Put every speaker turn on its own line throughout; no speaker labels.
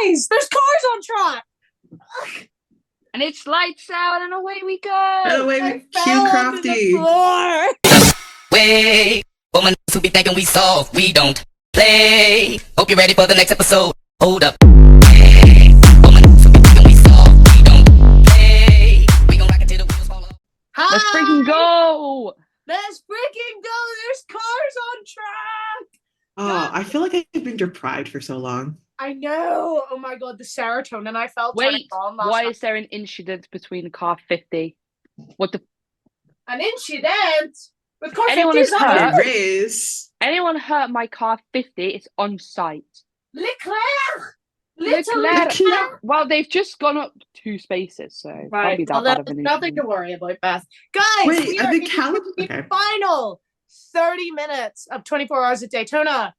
Guys, there's cars on track.
And it's lights out and away we go.
And away we cue Crafty.
Wait, woman who be thinking we soft, we don't play. Hope you're ready for the next episode. Hold up. Hey, woman who be thinking we soft, we don't play. We gon' rock it till the wheels fall off.
Let's freaking go.
Let's freaking go. There's cars on track.
Oh, I feel like I've been deprived for so long.
I know. Oh my god, the serotonin I felt.
Wait,
on
why is there an incident between car 50? What the?
An incident? With car
Anyone
50
is hurt?
Race.
Anyone hurt my car 50? It's on site.
Leclerc.
Well, they've just gone up 2 spaces, so
Right.
probably
Well,
that bad
there's
of an
nothing
incident.
to worry about, Beth. Guys,
Wait,
we
are
are
the
in the
okay.
final 30 minutes of 24 hours at Daytona.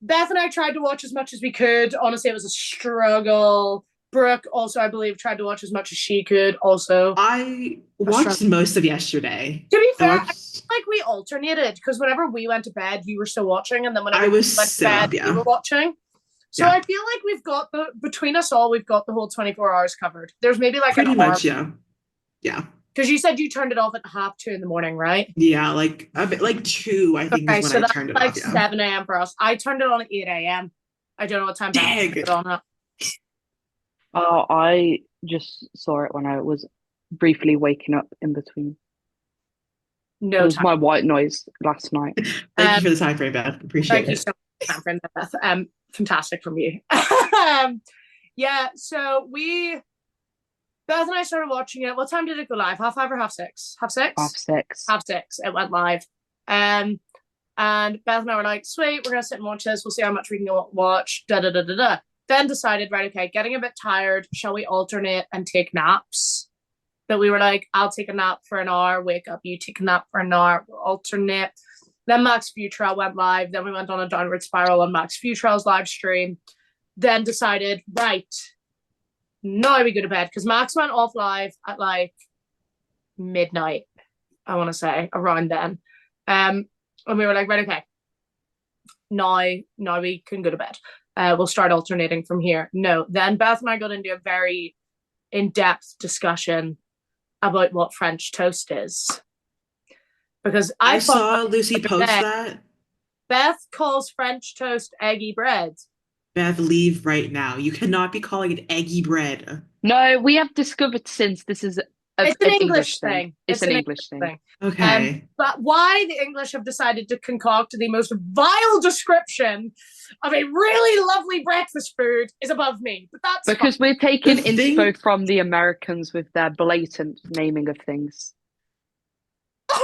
Beth and I tried to watch as much as we could. Honestly, it was a struggle. Brooke also, I believe, tried to watch as much as she could. Also,
I watched most of yesterday.
to be fair,
I
I
watched-
feel like we alternated because whenever we went to bed, you were still watching, and then whenever
I
we
was
went to
still
bed,
up, yeah.
you were watching. So
Yeah.
I feel like we've got between us all, we've got the whole 24 hours covered. There's maybe like
Pretty
an hour.
much, yeah. Yeah.
Because you said you turned it off at 2:30 in the morning, right?
Yeah, like a bit like 2, I think,
Okay,
is
so
when I
that's
turned it
like
off. Yeah.
7 a.m. for us. I turned it on at 8 a.m. I don't know what time Beth
Dang.
put it on at.
Oh, I just saw it when I was briefly waking up in between. It
No
was
time.
my white noise last night.
Thank you for the time frame, Beth. Appreciate
Thank you
it.
so much, friend Beth. Fantastic from you. Yeah, so Beth and I started watching it. What time did it go live? 5:30 or 6:30? 6:30?
6:30.
6:30. It went live. And Beth and I were like, sweet, we're gonna sit and watch this. We'll see how much we can watch. Then decided, right, okay, getting a bit tired. Shall we alternate and take naps? But we were like, I'll take a nap for an hour, wake up, you take a nap for an hour, we'll alternate. Then Max Futrell went live. Then we went on a downward spiral on Max Futrell's live stream. Then decided, right, now we go to bed because Max went off live at like midnight, I want to say, around then. And we were like, right, okay, now we can go to bed. We'll start alternating from here. No, then Beth and I got into a very in-depth discussion about what French toast is. Because
I saw Lucy post that.
Beth calls French toast eggy bread.
Beth, leave right now. You cannot be calling it eggy bread.
No, we have discovered since this is
It's an English thing.
It's an English thing.
Okay.
But why the English have decided to concoct the most vile description of a really lovely breakfast food is above me. But that's
Because
fine.
we're taking
The thing-
inspo from the Americans with their blatant naming of things.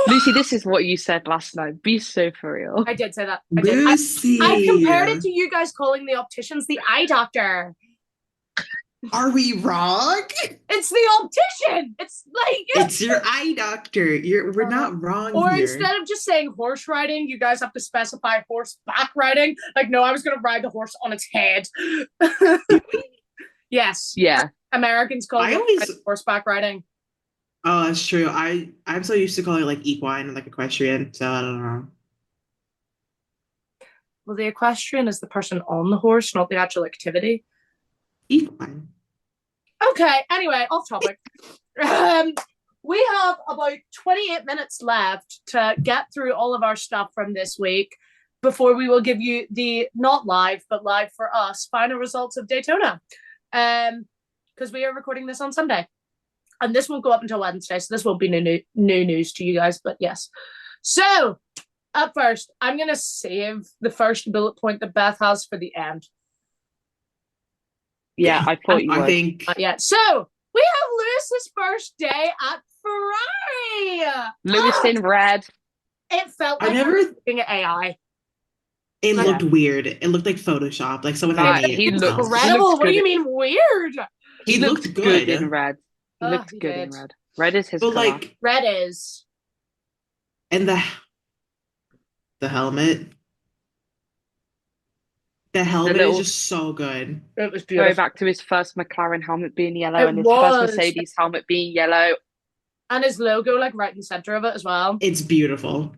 Lucy, this is what you said last night. Be so for real.
I did say that. I did.
Lucy.
I compared it to you guys calling the opticians the eye doctor.
Are we wrong?
It's the optician. It's like
It's your eye doctor. We're not wrong
or
here.
instead of just saying horse riding, you guys have to specify horseback riding. Like, no, I was going to ride the horse on its head. Yes.
Yeah.
Americans call
I
it
always-
horseback riding.
Oh, that's true. I'm so used to calling it like equine and like equestrian, so I don't know.
Well, the equestrian is the person on the horse, not the actual activity.
Equine.
Okay, anyway, off topic. We have about 28 minutes left to get through all of our stuff from this week before we will give you the not live, but live for us, final results of Daytona. Because we are recording this on Sunday. And this won't go up until Wednesday, so this won't be new news to you guys, but yes. So, up first, I'm going to save the first bullet point that Beth has for the end.
Yeah, I thought you
I
would.
think
Not yet. So, we have Lewis's first day at Ferrari.
Lewis in red.
It felt
I
like
never-
we were looking at AI.
it
Yeah.
looked weird. It looked like Photoshop, like someone
Right,
animated
he
themselves.
looked
Incredible.
looks
What do
good.
you mean weird?
He looked good.
in red. He
Oh,
looked
he
good in
did.
red. Red is his
But
colour.
like,
Red is.
and the helmet. The helmet
little-
is just so good.
It was
Go
beautiful.
back to his first McLaren helmet being yellow
It
and his
was.
first Mercedes helmet being yellow.
And his logo, like, right in the center of it as well.
It's beautiful.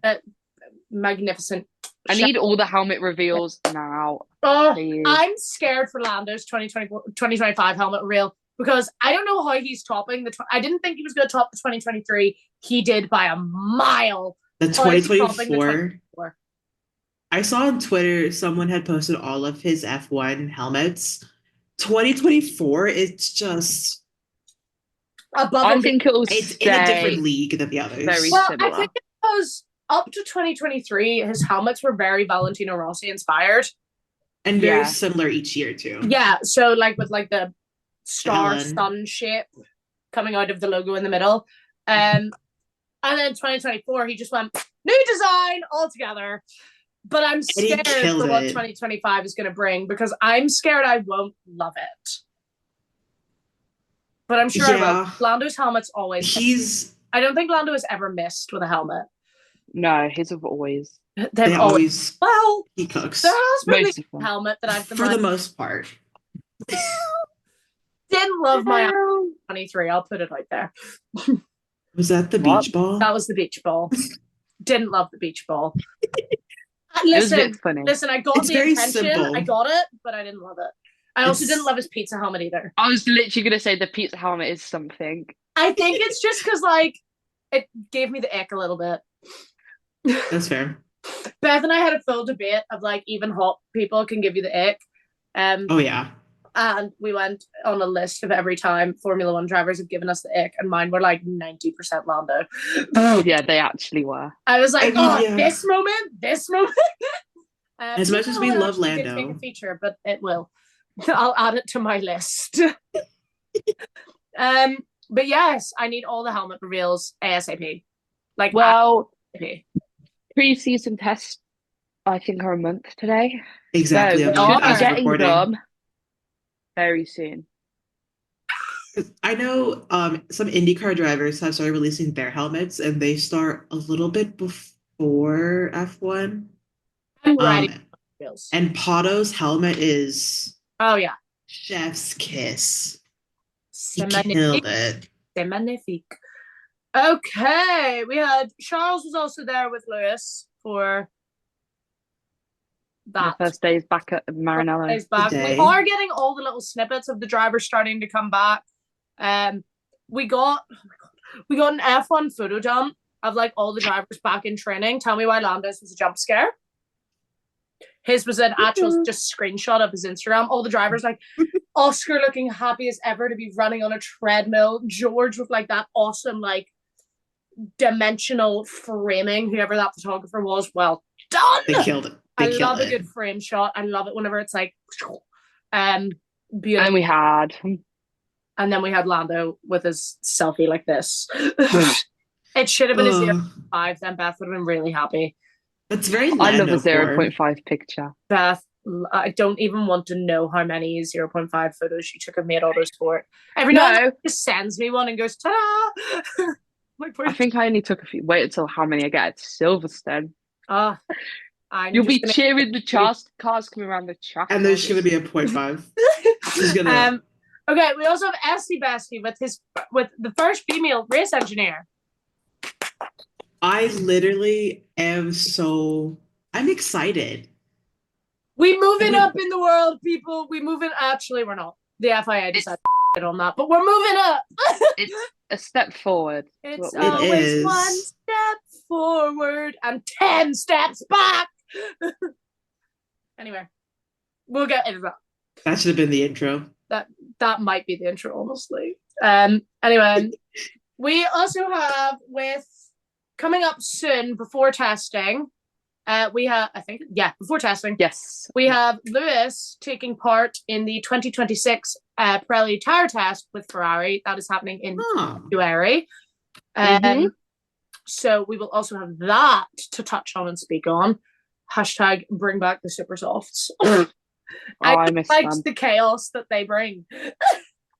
Magnificent.
I need all the helmet reveals now.
Oh,
Please.
I'm scared for Lando's 2025 helmet reveal because I don't know how he's topping the. I didn't think he was going to top the 2023. He did by a mile.
The
How is he topping the
2024.
2024?
I saw on Twitter someone had posted all of his F1 helmets. 2024, it's just
Above
I
and
think it'll
it's in a different
stay
league than the others.
very
Well, I
similar.
think because up to 2023, his helmets were very Valentino Rossi inspired.
And very
Yeah.
similar each year too.
Yeah, so like with like the star
Ellen.
sun shape coming out of the logo in the middle. And then 2024, he just went new design altogether. But I'm
he
scared
killed
for what
it.
2025 is going to bring because I'm scared I won't love it. But I'm sure I
Yeah.
will. Lando's helmet's always. I don't think Lando has ever missed with a helmet.
No, his have always.
They've always. Well,
he cooks
there has been
Most of
a
them.
helmet that I've been
for
like,
the most part.
didn't love my 23. I'll put it out there.
Was that the
What?
beach ball?
That was the beach ball. Didn't love the beach ball.
It was a
Listen,
bit funny.
I got
It's
the
very
intention.
simple.
I got it, but I didn't love it. I also
It's-
didn't love his pizza helmet either.
I was literally going to say the pizza helmet is something.
I think it's just because like it gave me the ick a little bit.
That's fair.
Beth and I had a full debate of like even hot people can give you the ick.
Oh yeah.
And we went on a list of every time Formula One drivers have given us the ick, and mine were like 90% Lando.
Oh, yeah, they actually were.
I was like,
I mean, yeah.
this moment.
As much as we
no,
love
we did
Lando.
take a feature, but it will. I'll add it to my list. But yes, I need all the helmet reveals ASAP. Like,
Well,
ASAP.
pre-season tests, I think, are a month today.
Exactly.
So
I'm
we
Oh,
should be
as of
getting
recording.
them very soon.
I know some IndyCar drivers have started releasing their helmets, and they start a little bit before F1.
I'm ready for reveals.
And Pato's helmet is
Oh yeah,
chef's kiss. He
c'est
killed
magnifique.
it.
C'est magnifique. Okay, we had Charles was also there with Lewis for
The
that.
first days back at Maranello.
Days back. We
Today.
are getting all the little snippets of the drivers starting to come back. We got an F1 photo dump of like all the drivers back in training. Tell me why Lando's was a jump scare. His was an actual just screenshot of his Instagram. All the drivers like Oscar looking happy as ever to be running on a treadmill. George with like that awesome like dimensional framing. Whoever that photographer was, well done.
They killed it.
I
They
love
killed
a
it.
good frame shot. I love it whenever it's like
And
beautiful.
we had.
And then we had Lando with his selfie like this. It should have been a
Ugh.
0.5. Then Beth would have been really happy.
That's very
I love
Lando
a 0.5 picture.
Beth, I don't even want to know how many 0.5 photos she took of me at Autosport. Every now and then
No,
she just sends me one and goes, ta-da! Like,
I think I only took a few. Wait until how many I get at Silverstone. You'll be cheering the cars coming around the track.
And there's going to be a 0.5. She's gonna.
Okay, we also have Esty Bestie with the first female race engineer.
I literally am so. I'm excited.
We moving up in the world, people. We moving. Actually, we're not. The FIA decided on that, but we're moving up.
It's a step forward.
It's
It
always
is.
one step forward and 10 steps back. Anyway, we'll get into that.
That should have been the intro.
That might be the intro, honestly. Anyway, we also have coming up soon before testing. We have, before testing.
Yes.
We have Lewis taking part in the 2026 Pirelli tire test with Ferrari. That is happening in February. So we will also have that to touch on and speak on. Hashtag bring back the super softs. I
miss
like
them.
the chaos that they bring.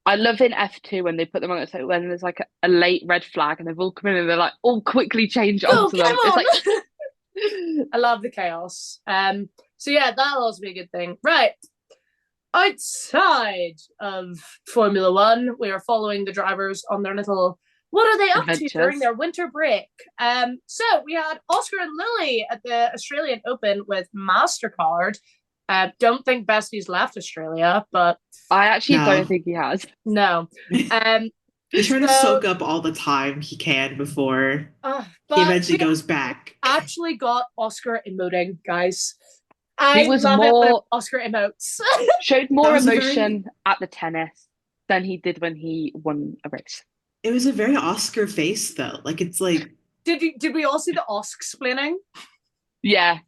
I love in F2 when they put them on it, so when there's like a late red flag and they've all come in and they're like, all quickly change onto them. It's like
I love the chaos. So yeah, that'll also be a good thing. Right. Outside of Formula One, we are following the drivers on their little what are they up to during their winter break? So we had Oscar and Lily at the Australian Open with MasterCard. Don't think Bestie's left Australia, but
I actually
No.
don't think he has.
no.
He's trying to
So-
soak up all the time he can before he
But
eventually
we
goes back.
actually got Oscar emoting, guys.
He
I
was
love it when
more-
Oscar emotes.
Showed more
That was a
emotion at the tennis than he did when he won a race.
It was a very Oscar face though. Like it's like
Did we all see the Osc-splaining?
Yeah.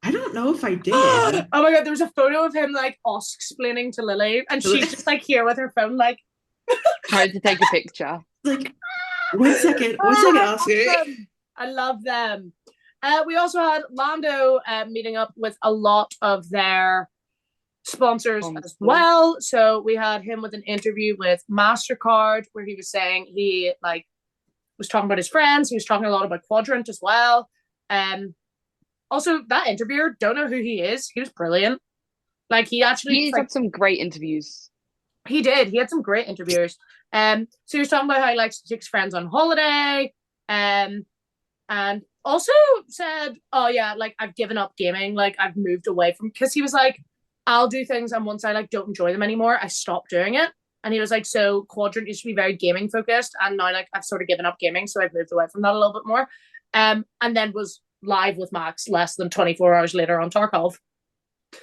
I don't know if I did.
Oh my god, there was a photo of him like Osc-splaining to Lily, and she's just like here with her phone, like
Trying to take a picture.
Like 1 second, Oscar.
I love them. We also had Lando meeting up with a lot of their sponsors as well. So we had him with an interview with MasterCard where he was saying he like was talking about his friends. He was talking a lot about Quadrant as well. Also, that interviewer, don't know who he is. He was brilliant. Like he actually
He's had some great interviews.
He did. He had some great interviewers. So he was talking about how he likes to take his friends on holiday. And also said, oh yeah, like I've given up gaming. Like I've moved away from, because he was like, I'll do things and once I like don't enjoy them anymore, I stop doing it. And he was like, so Quadrant used to be very gaming focused, and now like I've sort of given up gaming, so I've moved away from that a little bit more. And then was live with Max less than 24 hours later on Tarkov.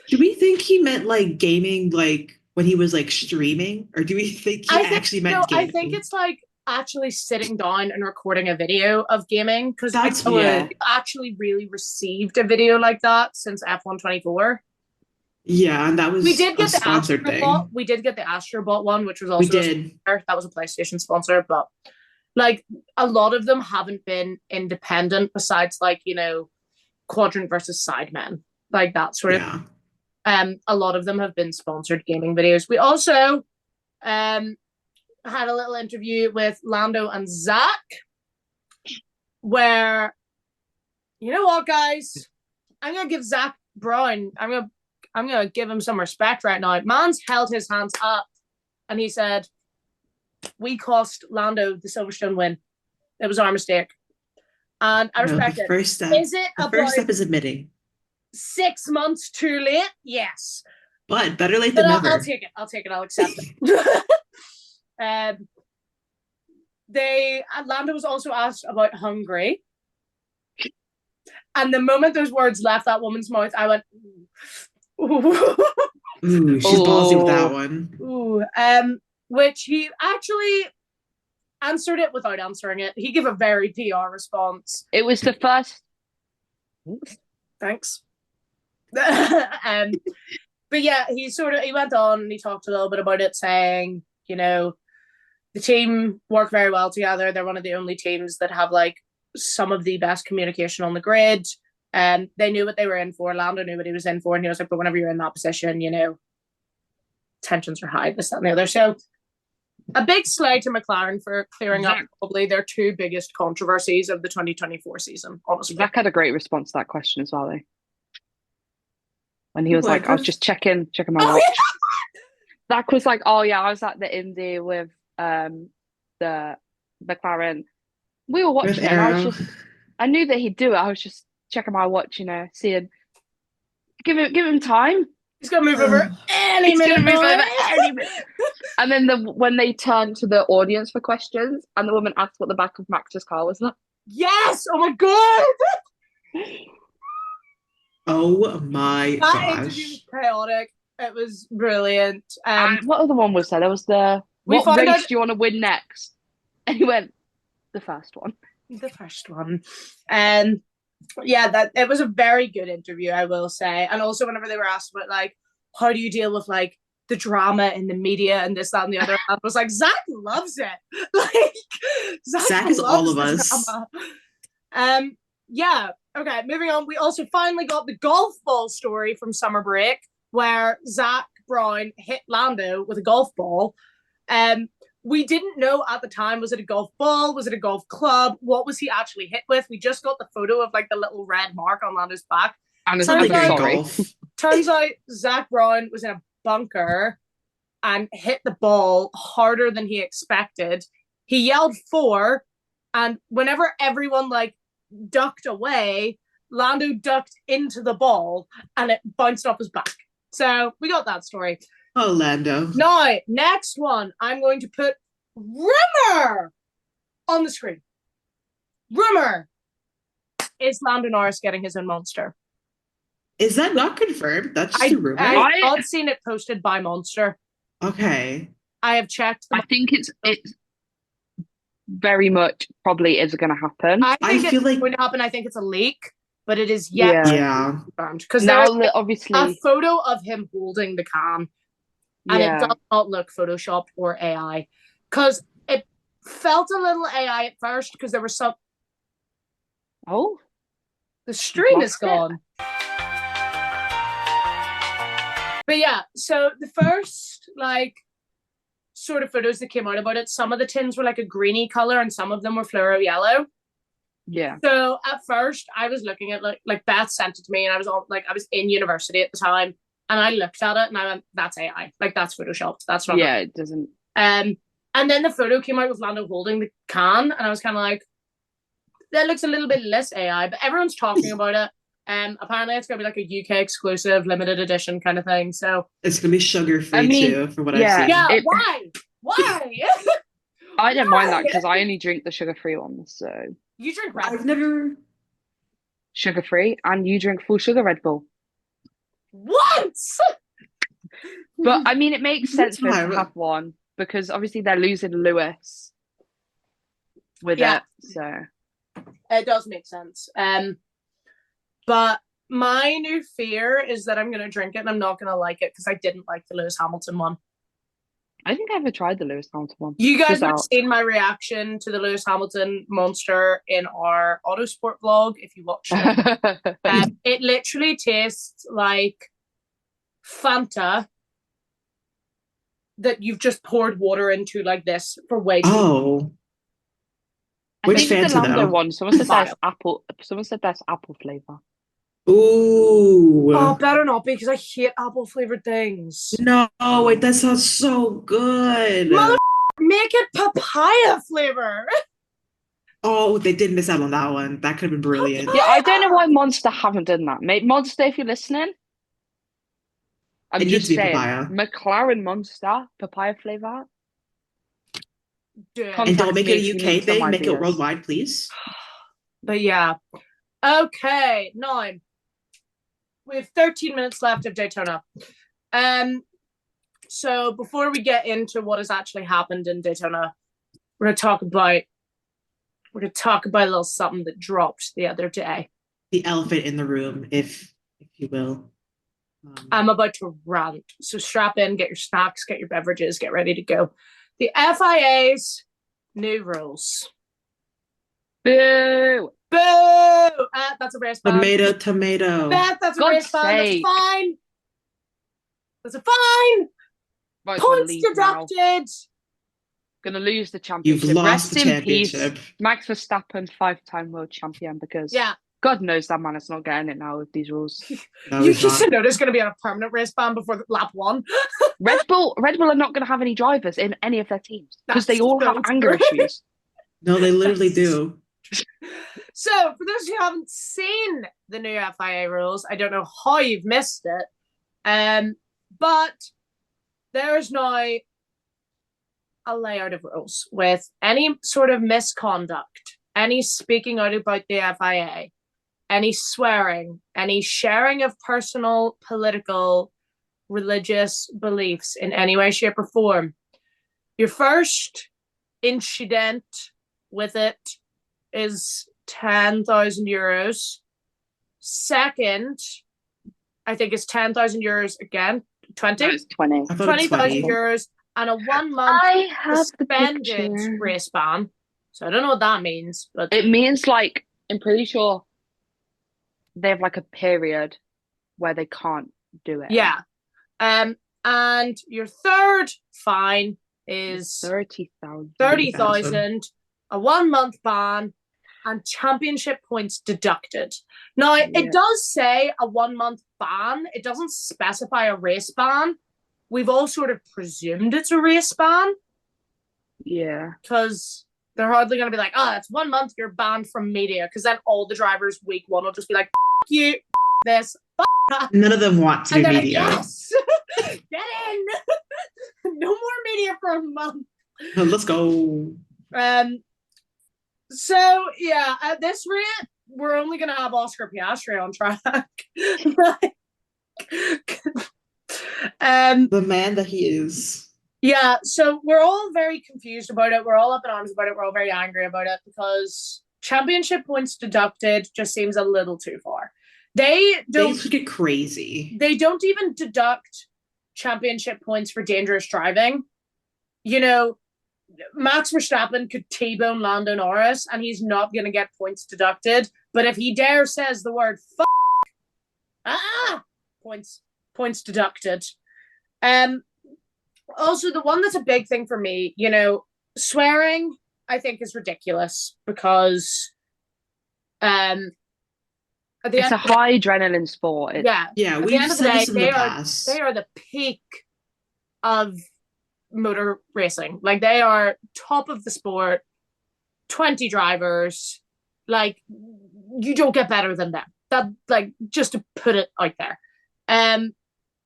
Do we think he meant like gaming, like when he was like streaming, or do we think he actually meant gaming?
I think it's like actually sitting down and recording a video of gaming, because
That's
we've actually really received a video like that since F124.
Yeah, and that was
We did get the
sponsored
Astrobot.
thing.
We did get the Astrobot one, which was also
We did.
that was a PlayStation sponsor, but like a lot of them haven't been independent besides like, you know, Quadrant versus Sidemen, like that sort of. A lot of them have been sponsored gaming videos. We also had a little interview with Lando and Zach where, you know what, guys, I'm gonna give Zach Brown, I'm gonna give him some respect right now. Man's held his hands up and he said, we cost Lando the Silverstone win. It was our mistake. And I respect it.
First step.
Is it
the
about
first step is admitting.
6 months too late? Yes.
But better late than never.
I'll take it. I'll accept it. Lando was also asked about Hungary. And the moment those words left that woman's mouth, I went, ooh.
Ooh, she's ballsy with that one.
Ooh. Which he actually answered it without answering it. He gave a very PR response.
It was the first.
Thanks. But yeah, he went on and he talked a little bit about it, saying, you know, the team work very well together. They're one of the only teams that have like some of the best communication on the grid. And they knew what they were in for. Lando knew what he was in for, and he was like, but whenever you're in that position, you know, tensions are high, this, that, and the other. So a big slide to McLaren for clearing up probably their two biggest controversies of the 2024 season, honestly.
Zach had a great response to that question as well, though. When he was like, I was just checking my watch. Zach was like, oh yeah, I was at the Indy with the McLaren. We were watching it. I knew that he'd do it. I was just checking my watch, you know, seeing. Give him time.
He's gonna move over any minute.
And then when they turned to the audience for questions, and the woman asked what the back of Max's car was like.
Yes! Oh my god!
Oh my
that
gosh.
interview was chaotic. It was brilliant.
What other one was there? There was what race do you want to win next? And he went, the first one.
The first one. And yeah, that it was a very good interview, I will say. And also whenever they were asked about like, how do you deal with like the drama in the media and this, that, and the other, I was like, Zach loves it. Like
Zach is all of us.
Drama. Yeah. Okay, moving on. We also finally got the golf ball story from summer break where Zach Brown hit Lando with a golf ball. We didn't know at the time, was it a golf ball? Was it a golf club? What was he actually hit with? We just got the photo of like the little red mark on Lando's back.
And it's
turns out Zach Brown was in a bunker and hit the ball harder than he expected. He yelled 4, and whenever everyone like ducked away, Lando ducked into the ball and it bounced off his back. So we got that story.
Oh, Lando.
Now, next one, I'm going to put rumor on the screen. Rumor is Lando Norris getting his own monster.
Is that not confirmed? That's just a rumor.
I've not seen it posted by Monster.
Okay.
I have checked.
I think it's very much probably is going to happen.
I think
feel like
going to happen. I think it's a leak, but it is yet
yeah.
confirmed because
Now
there's
that obviously
a photo of him holding the can, and it does not look photoshopped or AI, because it felt a little AI at first because there was some.
Oh,
the stream is gone. But yeah, so the first like sort of photos that came out about it, some of the tins were like a greeny color and some of them were fluoro yellow.
Yeah.
So at first I was looking at like Beth sent it to me and I was in university at the time and I looked at it and I went, that's AI. Like that's photoshopped. That's not
it doesn't.
And then the photo came out with Lando holding the can and I was kind of like, that looks a little bit less AI, but everyone's talking about it. Apparently it's gonna be like a UK exclusive limited edition kind of thing. So
it's gonna be sugar free too, from what I've seen.
Yeah, why?
I don't mind that because I only drink the sugar free ones. So
you drink Red Bull?
I've never
sugar free, and you drink full sugar Red Bull.
What?
But I mean, it makes sense for them to have one because obviously they're losing Lewis with it. So
it does make sense. But my new fear is that I'm going to drink it and I'm not going to like it because I didn't like the Lewis Hamilton one.
I think I ever tried the Lewis Hamilton one.
You guys have seen my reaction to the Lewis Hamilton monster in our Autosport vlog if you watch it. It literally tastes like Fanta that you've just poured water into like this for way too long.
Which
I think
Fanta
the Lando
though?
one. Someone said that's apple. Someone said that's apple flavor.
Ooh.
Oh, better not be because I hate apple flavored things.
No, wait, that sounds so good.
Make it papaya flavor.
Oh, they did miss out on that one. That could have been brilliant.
Yeah, I don't know why Monster haven't done that. Mate, Monster, if you're listening, I'm just saying,
papaya.
McLaren Monster papaya flavor.
And don't make it a UK thing. Make it worldwide, please.
But yeah. Okay, 9. We have 13 minutes left of Daytona. So before we get into what has actually happened in Daytona, we're gonna talk about a little something that dropped the other day.
The elephant in the room, if you will.
I'm about to rant. So strap in, get your snacks, get your beverages, get ready to go. The FIA's new rules.
Boo!
Boo! That's a race ban.
Tomato.
Beth, that's a race ban. That's fine. That's a fine.
Right,
points deducted.
Gonna lose the championship.
You've lost
Rest
the
in
championship.
peace, Max Verstappen, 5-time world champion. Because
yeah,
God knows that man is not getting it now with these rules.
No,
you should know there's going to be a permanent race ban before lap 1.
Red Bull are not going to have any drivers in any of their teams because they all have anger issues.
No, they literally do.
So, for those who haven't seen the new FIA rules, I don't know how you've missed it, but there is now a layout of rules with any sort of misconduct, any speaking out about the FIA, any swearing, any sharing of personal, political, religious beliefs in any way, shape, or form. Your first incident with it is €10,000. Second, I think it's €10,000 again. 20?
No, it's 20.
€20,000 and a 1-month suspended race ban. So I don't know what that means, but
it means like I'm pretty sure they have like a period where they can't do it.
Yeah. And your third fine is
30,000.
30,000, a 1-month ban, and championship points deducted. Now, it does say a 1-month ban. It doesn't specify a race ban. We've all sort of presumed it's a race ban.
Yeah.
Because they're hardly going to be like, oh, it's 1 month, you're banned from media. Because then all the drivers week 1 will just be like, f*** you, f*** this, f***
None of them want to
And
do
they're
media.
like, yes, get in. No more media for a month.
Let's go.
So yeah, at this rate, we're only gonna have Oscar Piastri on track.
The man that he is.
Yeah, so we're all very confused about it. We're all up in arms about it. We're all very angry about it because championship points deducted just seems a little too far. They
get crazy.
They don't even deduct championship points for dangerous driving. You know, Max Verstappen could T-bone Lando Norris and he's not going to get points deducted. But if he dare says the word points deducted. Also, the one that's a big thing for me, you know, swearing, I think is ridiculous because
it's a high adrenaline sport.
Yeah,
at the end of the day, they are the peak of motor racing. Like, they are top of the sport, 20 drivers. Like, you don't get better than them. That, like, just to put it out there.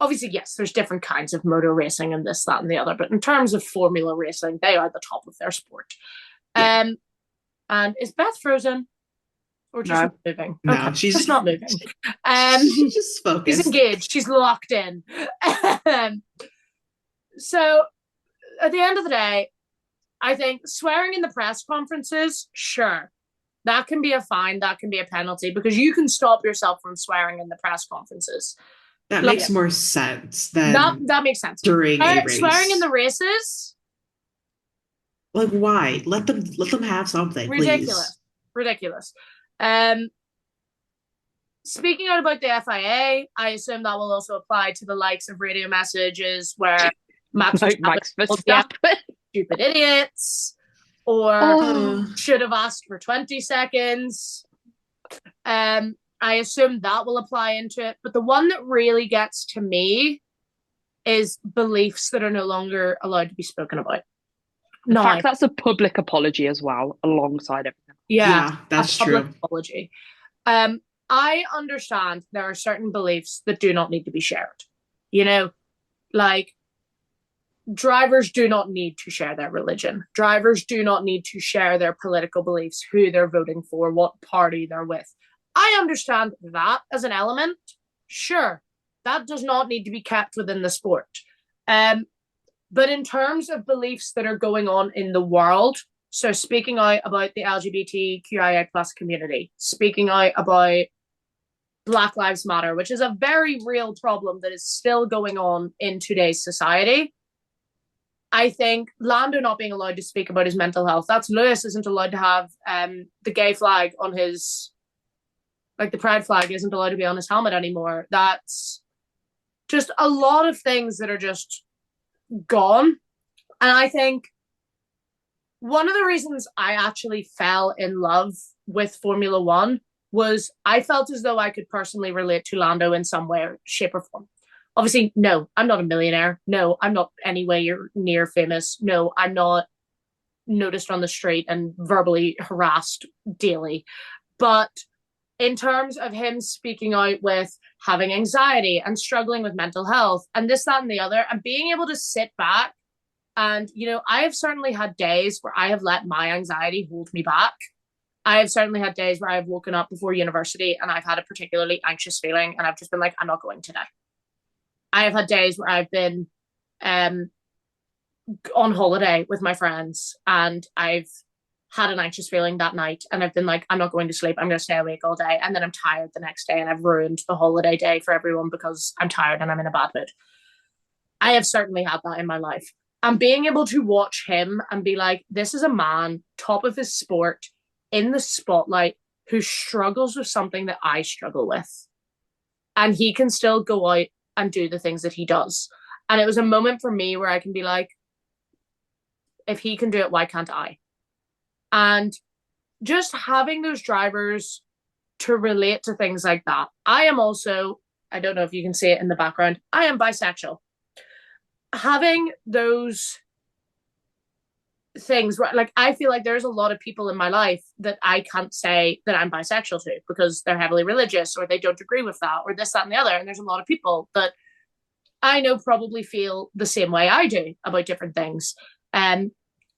Obviously, yes, there's different kinds of motor racing and this, that, and the other, but in terms of formula racing, they are the top of their sport. Yeah. And is Beth frozen? Or just not moving?
No,
okay.
she's
just not moving.
She's just focused.
She's engaged. She's locked in. So, at the end of the day, I think swearing in the press conferences, sure, that can be a fine, that can be a penalty, because you can stop yourself from swearing in the press conferences.
That makes more sense than
that makes sense
during a race.
Swearing in the races,
like, why? Let them have something.
Ridiculous. Speaking out about the FIA, I assume that will also apply to the likes of radio messages where Max Verstappen, stupid idiots, or should have asked for 20 seconds. I assume that will apply into it. But the one that really gets to me is beliefs that are no longer allowed to be spoken about.
In fact, that's a public apology as well, alongside everything.
Yeah, that's true.
Apology. I understand there are certain beliefs that do not need to be shared. You know, like, drivers do not need to share their religion. Drivers do not need to share their political beliefs, who they're voting for, what party they're with. I understand that as an element. Sure, that does not need to be kept within the sport. But in terms of beliefs that are going on in the world, so speaking out about the LGBTQIA+ community, speaking out about Black Lives Matter, which is a very real problem that is still going on in today's society. I think Lando not being allowed to speak about his mental health, that's Lewis isn't allowed to have the gay flag on his, like, the pride flag isn't allowed to be on his helmet anymore. That's just a lot of things that are just gone. And I think one of the reasons I actually fell in love with Formula One was I felt as though I could personally relate to Lando in some way, shape, or form. Obviously, no, I'm not a millionaire. No, I'm not anywhere near famous. No, I'm not noticed on the street and verbally harassed daily. But in terms of him speaking out with having anxiety and struggling with mental health and this, that, and the other, and being able to sit back and, you know, I have certainly had days where I have let my anxiety hold me back. I have certainly had days where I've woken up before university and I've had a particularly anxious feeling and I've just been like, I'm not going today. I have had days where I've been on holiday with my friends and I've had an anxious feeling that night and I've been like, I'm not going to sleep. I'm going to stay awake all day. And then I'm tired the next day and I've ruined the holiday day for everyone because I'm tired and I'm in a bad mood. I have certainly had that in my life. And being able to watch him and be like, this is a man, top of his sport, in the spotlight, who struggles with something that I struggle with. And he can still go out and do the things that he does. And it was a moment for me where I can be like, if he can do it, why can't I? And just having those drivers to relate to things like that. I am also, I don't know if you can see it in the background, I am bisexual. Having those things where, like, I feel like there's a lot of people in my life that I can't say that I'm bisexual to because they're heavily religious or they don't agree with that or this, that, and the other. And there's a lot of people that I know probably feel the same way I do about different things. And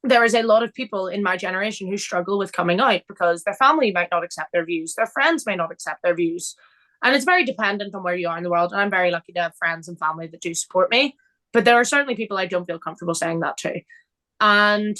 there is a lot of people in my generation who struggle with coming out because their family might not accept their views, their friends may not accept their views. And it's very dependent on where you are in the world. And I'm very lucky to have friends and family that do support me. But there are certainly people I don't feel comfortable saying that to. And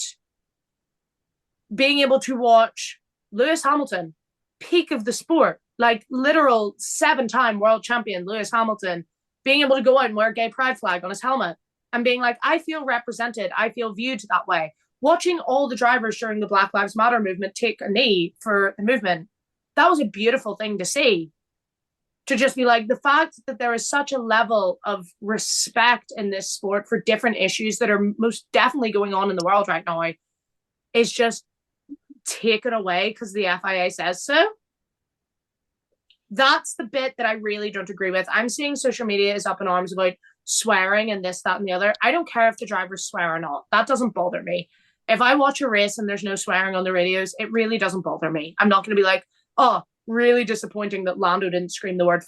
being able to watch Lewis Hamilton, peak of the sport, like literal 7-time world champion Lewis Hamilton, being able to go out and wear a gay pride flag on his helmet and being like, I feel represented, I feel viewed that way. Watching all the drivers during the Black Lives Matter movement take a knee for the movement, that was a beautiful thing to see. To just be like, the fact that there is such a level of respect in this sport for different issues that are most definitely going on in the world right now is just taken away because the FIA says so. That's the bit that I really don't agree with. I'm seeing social media is up in arms about swearing and this, that, and the other. I don't care if the drivers swear or not. That doesn't bother me. If I watch a race and there's no swearing on the radios, it really doesn't bother me. I'm not going to be like, oh, really disappointing that Lando didn't scream the word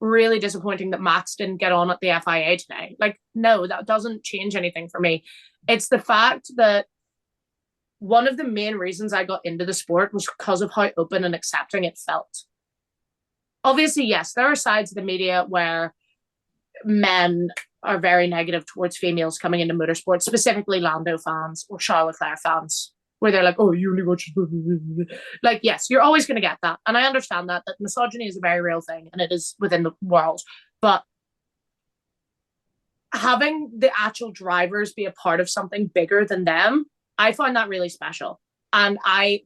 really disappointing that Max didn't get on at the FIA today. Like, no, that doesn't change anything for me. It's the fact that one of the main reasons I got into the sport was because of how open and accepting it felt. Obviously, yes, there are sides of the media where men are very negative towards females coming into motorsport, specifically Lando fans or Charles Leclerc fans, where they're like, oh, you only watch... Like, yes, you're always going to get that. And I understand that misogyny is a very real thing and it is within the world. But having the actual drivers be a part of something bigger than them, I find that really special. And I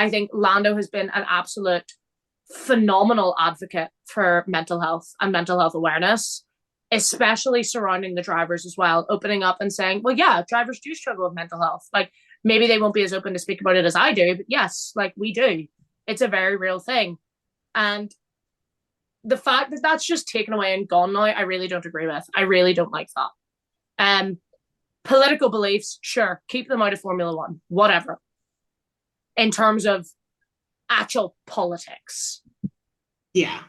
think Lando has been an absolute phenomenal advocate for mental health and mental health awareness, especially surrounding the drivers as well, opening up and saying, well, yeah, drivers do struggle with mental health. Like, maybe they won't be as open to speak about it as I do, but yes, like, we do. It's a very real thing. And the fact that that's just taken away and gone now, I really don't agree with. I really don't like that. Political beliefs, sure, keep them out of Formula One, whatever. In terms of actual politics.
Yeah.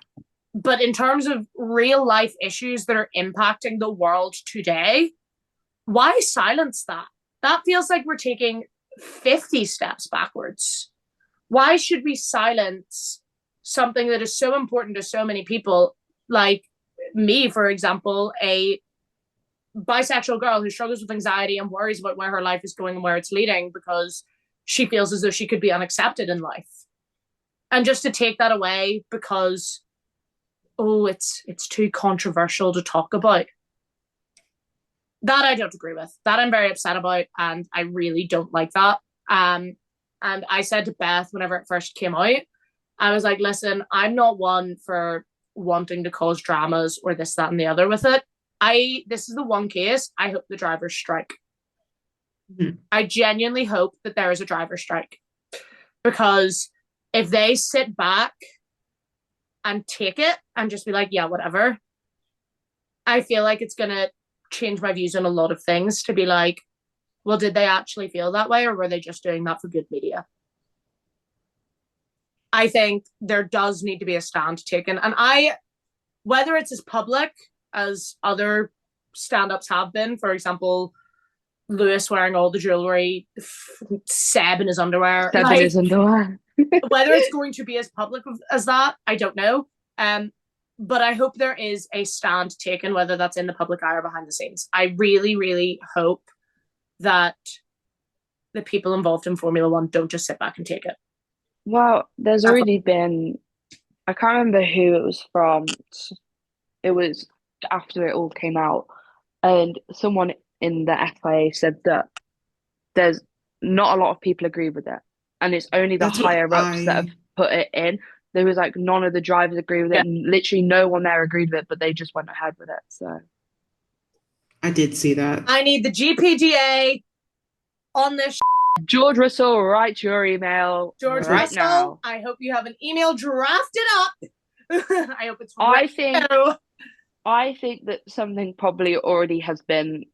But in terms of real life issues that are impacting the world today, why silence that? That feels like we're taking 50 steps backwards. Why should we silence something that is so important to so many people, like me, for example, a bisexual girl who struggles with anxiety and worries about where her life is going and where it's leading because she feels as though she could be unaccepted in life. And just to take that away because, oh, it's too controversial to talk about. That I don't agree with. That I'm very upset about, and I really don't like that. And I said to Beth whenever it first came out, I was like, listen, I'm not one for wanting to cause dramas or this, that, and the other with it. This is the one case I hope the drivers strike. Mm-hmm. I genuinely hope that there is a driver strike. Because if they sit back and take it and just be like, yeah, whatever, I feel like it's going to change my views on a lot of things to be like, well, did they actually feel that way or were they just doing that for good media? I think there does need to be a stand taken. And whether it's as public as other stand-ups have been, for example, Lewis wearing all the jewelry, Seb in his underwear.
Seb in his underwear.
Whether it's going to be as public as that, I don't know. But I hope there is a stand taken, whether that's in the public eye or behind the scenes. I really, really hope that the people involved in Formula One don't just sit back and take it.
Well, there's already been, I can't remember who it was from. It was after it all came out. And someone in the FIA said that there's not a lot of people agree with it. And it's only the higher ups that have put it in. There was like none of the drivers agree with it. And literally no one there agreed with it, but they just went ahead with it. So
I did see that.
I need the GPDA on this.
George Russell, write your email
George
right
Russell,
now.
I hope you have an email drafted up. I hope it's
I think that something probably already has been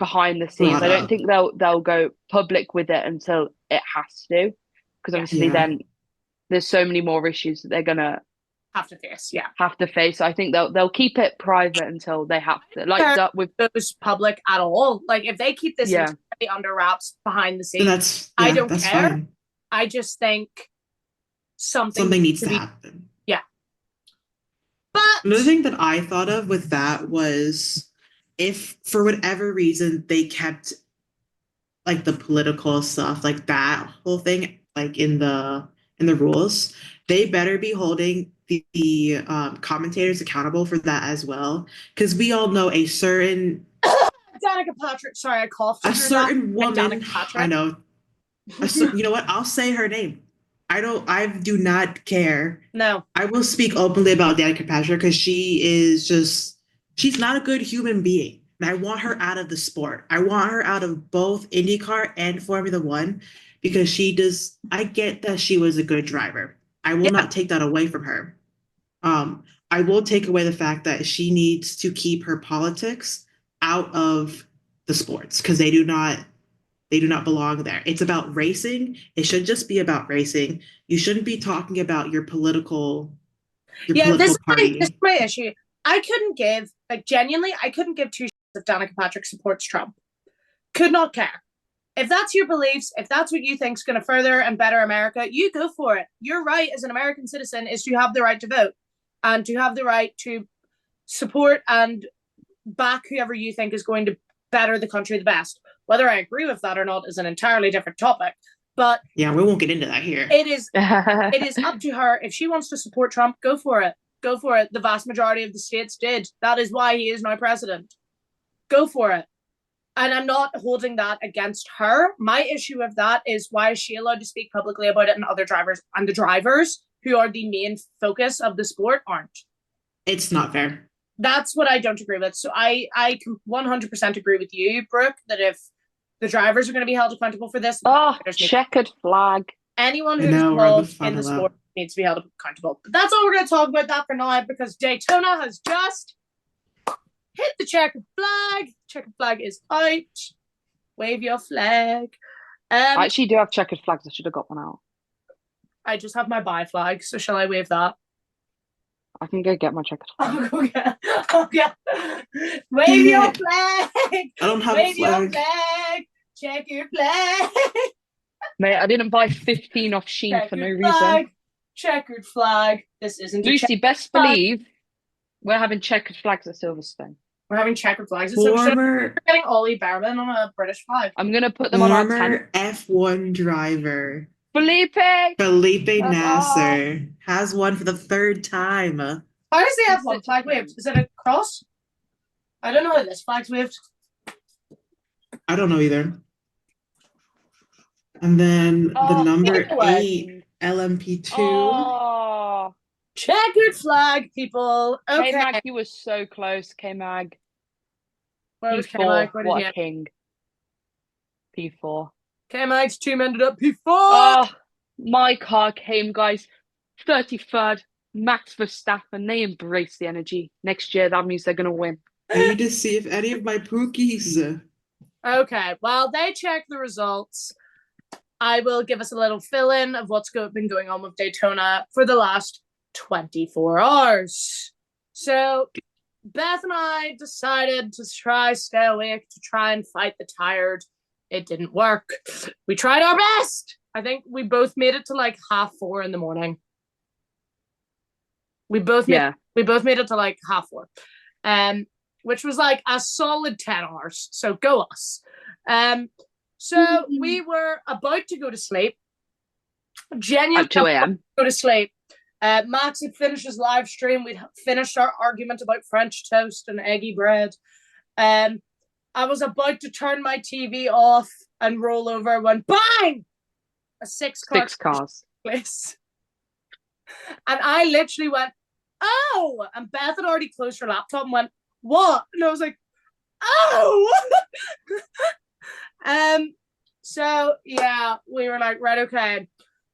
behind the scenes.
brought
I don't
up.
think they'll go public with it until it has to, because obviously
Yeah.
then there's so many more issues that they're gonna
Have to face, yeah.
have to face. So I think they'll keep it private until they have to. Like that with
Goes public at all. Like if they keep this
Yeah.
entirely under wraps behind the
Then
scenes, I don't
that's
care.
fine.
I just think something
Needs to
be
happen.
But
Another thing that I thought of with that was if for whatever reason they kept like the political stuff, like that whole thing, like in the rules, they better be holding the commentators accountable for that as well. Because we all know a certain
Danica Patrick, sorry, I coughed.
a certain woman.
Danica Patrick.
I know. You know what? I'll say her name. I do not care.
No.
I will speak openly about Danica Patrick because she's not a good human being. And I want her out of the sport. I want her out of both IndyCar and Formula One because I get that she was a good driver. I will not take that away from her. I will take away the fact that she needs to keep her politics out of the sports because they do not belong there. It's about racing. It should just be about racing. You shouldn't be talking about your political party.
This is my issue. I couldn't give two shits if Danica Patrick supports Trump. Could not care. If that's your beliefs, if that's what you think is going to further and better America, you go for it. Your right as an American citizen is to have the right to vote and to have the right to support and back whoever you think is going to better the country the best. Whether I agree with that or not is an entirely different topic. But
yeah, we won't get into that here.
It is up to her. If she wants to support Trump, go for it. Go for it. The vast majority of the states did. That is why he is now president. Go for it. And I'm not holding that against her. My issue with that is why is she allowed to speak publicly about it and other drivers and the drivers who are the main focus of the sport aren't.
It's not fair.
That's what I don't agree with. So I 100% agree with you, Brooke, that if the drivers are going to be held accountable for this.
Checkered flag.
Anyone who's involved in the sport needs to be held accountable. But that's all we're going to talk about that for now because Daytona has just hit the checkered flag. Checkered flag is out. Wave your flag.
I actually do have checkered flags. I should have got one out.
I just have my bi flag, so shall I wave that?
I can go get my checkered flag.
Okay. Wave your flag.
I don't have
Wave
a flag.
your flag. Check your flag.
Mate, I didn't buy 15 off Shein
Checkered
for no
flag.
reason.
Checkered flag. This isn't
Lucy, best
flag.
believe we're having checkered flags at Silverstone.
We're having checkered flags.
We're
getting Ollie Behrman on a British flag.
I'm going to put them on our
former F1 driver
Felipe
Nasser has won for the third time.
How does the F1 flag waved? Is it a cross? I don't know how this flag's waved.
I don't know either. And then the number 8 LMP2.
Oh.
Checkered flag, people. Okay.
K-Mag, he was so close. K-Mag.
Where was
P4.
K-Mag? Where did
What
he
a
end?
king. P4.
K-Mag's team ended up P4.
Oh, my car came, guys. 33rd. Max Verstappen. They embrace the energy. Next year, that means they're going to win.
I need to see if any of my pookies.
Okay, while they check the results, I will give us a little fill-in of what's been going on with Daytona for the last 24 hours. So, Beth and I decided to stay awake to try and fight the tired. It didn't work. We tried our best. I think we both made it to like 4:30 in the morning. We both made it to like 4:30. Which was like a solid 10 hours. So go us. So we were about to go to sleep. Genuinely
at 2 a.m.
go to sleep. Max had finished his live stream. We'd finished our argument about French toast and eggy bread. I was about to turn my TV off and roll over when bang! A six cars. Place. And I literally went, oh! And Beth had already closed her laptop and went, what? And I was like, oh! So yeah, we were like, right, okay.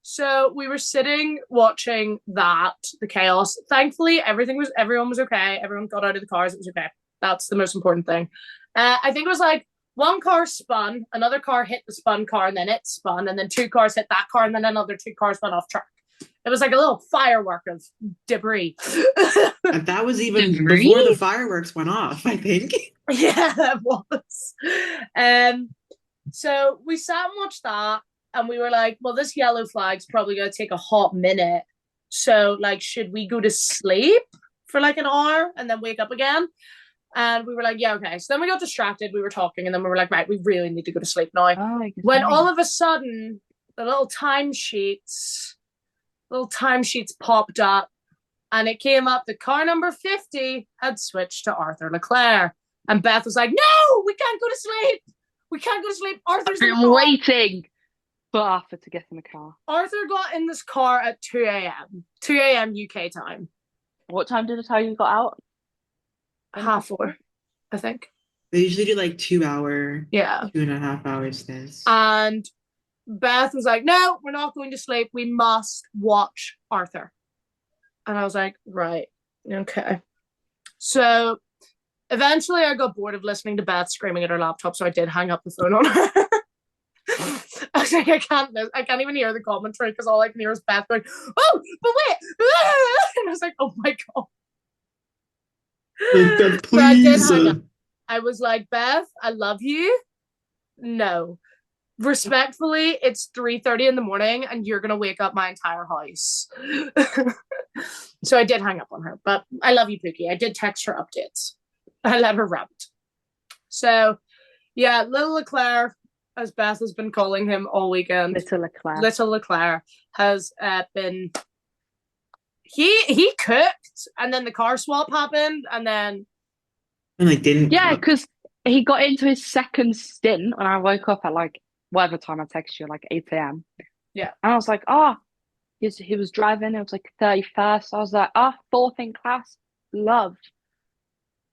So we were sitting watching the chaos. Thankfully, everyone was okay. Everyone got out of the cars. It was okay. That's the most important thing. I think it was like One car spun, another car hit the spun car, and then it spun, and then 2 cars hit that car, and then another 2 cars went off track. It was like a little firework of debris.
And that was even
Debris?
before the fireworks went off, I think.
Yeah, that was. So we sat and watched that, and we were like, well, this yellow flag's probably going to take a hot minute. So, like, should we go to sleep for like an hour and then wake up again? And we were like, yeah, okay. So then we got distracted. We were talking, and then we were like, right, we really need to go to sleep now.
Oh,
When all of a sudden, the little timesheets popped up, and it came up that car number 50 had switched to Arthur Leclerc. And Beth was like, no, we can't go to sleep. We can't go to sleep. Arthur's in the
I'm
car.
waiting for Arthur to get in the car.
Arthur got in this car at 2 a.m. 2 a.m. UK time.
What time did it tell you got out?
4:30, I think.
They usually do like 2-hour,
Yeah.
2.5 hour stints.
And Beth was like, no, we're not going to sleep. We must watch Arthur. And I was like, right, okay. So eventually I got bored of listening to Beth screaming at her laptop, so I did hang up the phone on her. I was like, I can't even hear the commentary because all I can hear is Beth going, oh, but wait. And I was like, oh my God.
Beth,
So I did
please.
hang up. I was like, Beth, I love you. No. Respectfully, it's 3:30 in the morning and you're going to wake up my entire house. So I did hang up on her, but I love you, Pookie. I did text her updates. I let her rant. So, yeah, Little Leclerc, as Beth has been calling him all weekend,
Little
Leclerc has been... He cooked, and then the car swap happened, and then...
And like didn't.
Yeah, because he got into his second stint when I woke up at like whatever time I texted you, like 8 a.m.
Yeah.
And I was like, he was driving, it was like 31st. I was like, fourth in class, love.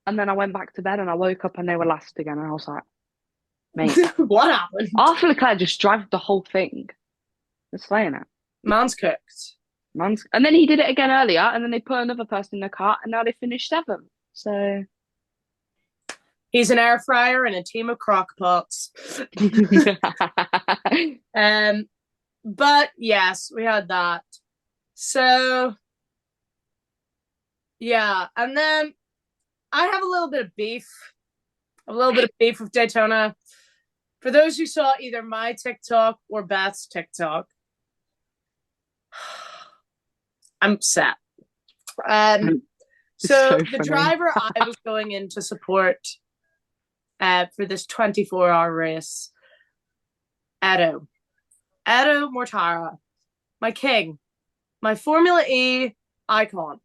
And then I went back to bed and I woke up and they were last again. And I was like, mate,
What happened?
Arthur Leclerc just drive the whole thing. It's slaying it.
Man's cooked.
And then he did it again earlier, and then they put another person in the car, and now they finished 7th. So
He's an air fryer and a team of crock pots. But yes, we had that. So yeah, and then I have a little bit of beef. With Daytona. For those who saw either my TikTok or Beth's TikTok, I'm upset. So the
funny.
driver I was going in to support for this 24-hour race, Edo Mortara, my king, my Formula E icon.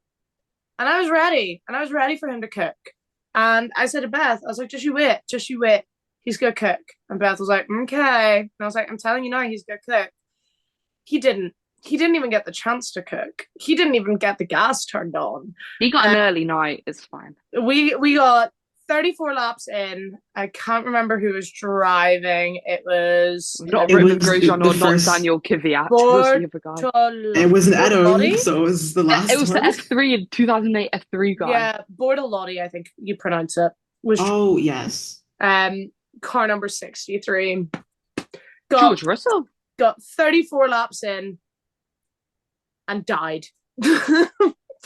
And I was ready for him to cook. And I said to Beth, I was like, just you wait. He's gonna cook. And Beth was like, okay. And I was like, I'm telling you now, he's gonna cook. He didn't even get the chance to cook. He didn't even get the gas turned on.
He got an early night, it's fine.
We got 34 laps in. I can't remember who was driving. It was
Not
It
Roman
was
Grosjean
the
or
first-
not Daniel Kvyat. It was the other guy.
It wasn't Edo,
Bortolotti?
so it was the last
It was the
one.
F3 in 2008 F3 guy.
Yeah, Bortolotti, I think you pronounce it. Was
Oh, yes.
car number 63.
George Russell.
Got 34 laps in and died.